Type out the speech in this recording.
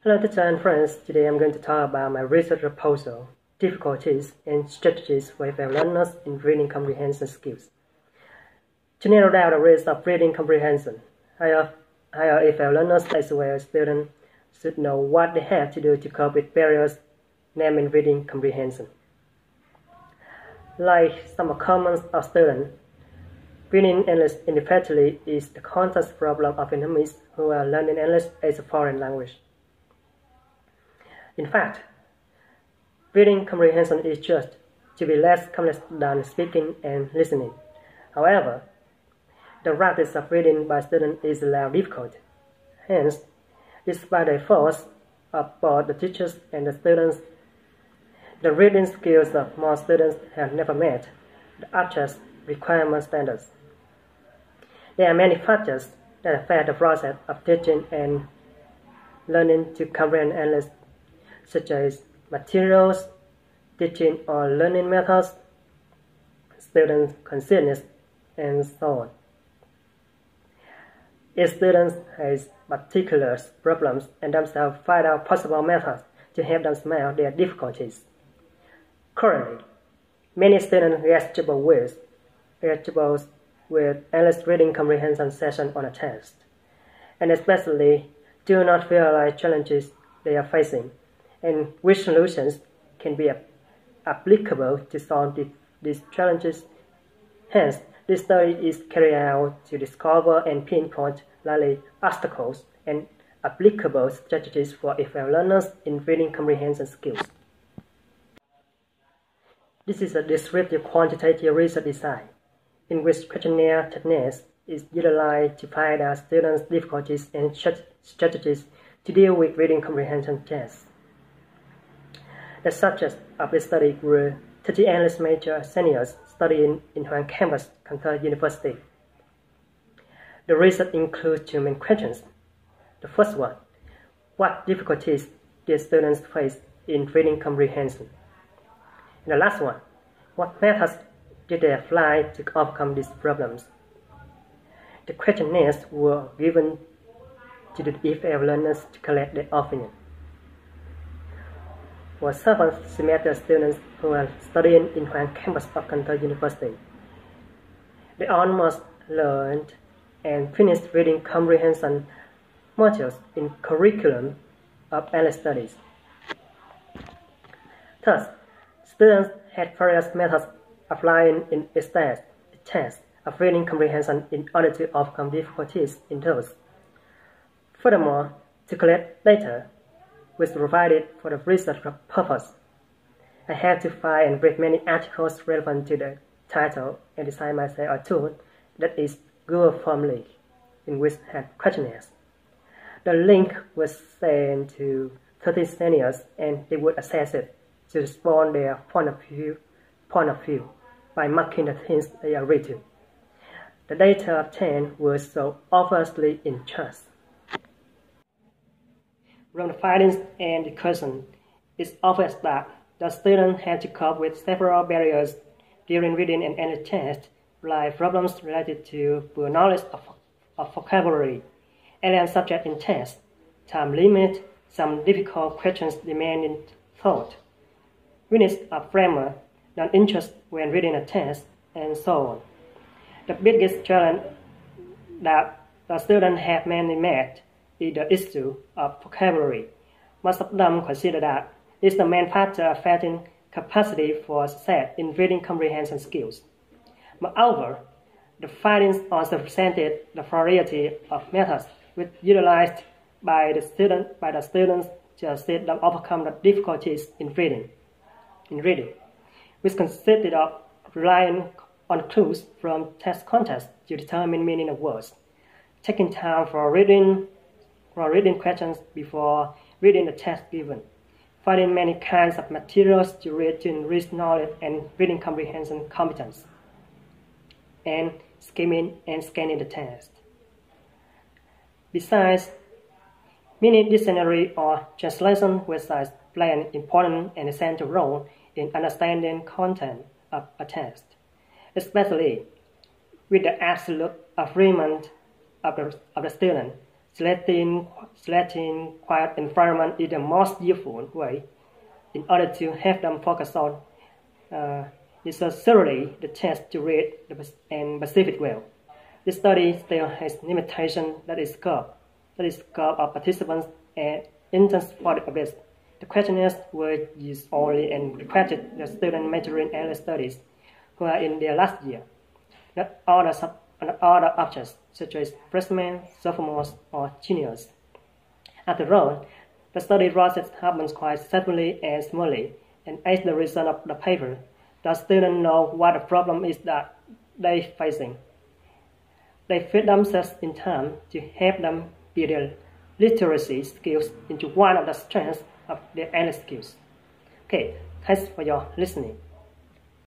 Hello teacher and friends, today I'm going to talk about my research proposal, difficulties and strategies for FL learners in reading comprehension skills. To narrow down the risk of reading comprehension, higher FL learners as well as students should know what they have to do to cope with barriers named in reading comprehension. Like some comments of students, reading English independently is the constant problem of Vietnamese who are learning English as a foreign language. In fact, reading comprehension is just to be less complex than speaking and listening. However, the practice of reading by students is less difficult. Hence, despite the efforts of both the teachers and the students, the reading skills of most students have never met the ACHA's requirement standards. There are many factors that affect the process of teaching and learning to comprehend English, such as materials, teaching or learning methods, student consciousness, and so on. If students have particular problems and themselves find out possible methods to help them smell their difficulties. Currently, many students get trouble with English reading comprehension session on a test, and especially do not realize challenges they are facing and which solutions can be applicable to solve these challenges. Hence, this study is carried out to discover and pinpoint likely obstacles and applicable strategies for FL learners in reading comprehension skills. This is a descriptive quantitative research design, in which questionnaire techniques is utilized to find out students' difficulties and strategies to deal with reading comprehension tests. The subjects of this study were 30 English major seniors studying in Hoàng campus, Cần University. The research includes two main questions. The first one, what difficulties did students face in reading comprehension? And the last one, what methods did they apply to overcome these problems? The questionnaires were given to the FL learners to collect their opinion. For seventh semester students who are studying in Hoàng campus of Cần University, they almost learned and finished reading comprehension modules in curriculum of English studies. Thus, students had various methods applying in a test of reading comprehension in order to overcome difficulties in those. Furthermore, to collect data was provided for the research purpose. I had to find and read many articles relevant to the title and design myself a tool that is Google Formally, in which had questionnaires. The link was sent to 30 seniors and they would assess it to respond their point of view by marking the things they agreed to. The data obtained were so obviously in charts. From the findings and discussion, it's obvious that the students had to cope with several barriers during reading and English test, like problems related to poor knowledge of vocabulary, alien subject in test, time limit, some difficult questions demanding thought, weakness of grammar, non-interest when reading a test, and so on. The biggest challenge that the students have mainly met is the issue of vocabulary. Most of them consider that this is the main factor affecting capacity for success in reading comprehension skills. Moreover, the findings also presented the variety of methods which utilized by the students to assist them overcome the difficulties in reading, which consisted of relying on clues from text context to determine meaning of words, taking time for reading questions before reading the text given, finding many kinds of materials to read to enrich knowledge and reading comprehension competence, and skimming and scanning the text. Besides, many dictionary or translation websites play an important and essential role in understanding content of a text, especially with the absolute agreement of the student. selecting quiet environment is the most useful way in order to have them focus on necessarily the test to read and perceive it well. This study still has limitation that is scope of participants and intents for the abyss. The questionnaires were used only and requested the students majoring in studies who are in their last year, not other objects such as freshmen, sophomores, or juniors. After all, the study process happens quite successfully and smoothly, and as the result of the paper, the students know what the problem is that they are facing. They fit themselves in time to help them build their literacy skills into one of the strengths of their English skills. Okay, thanks for your listening.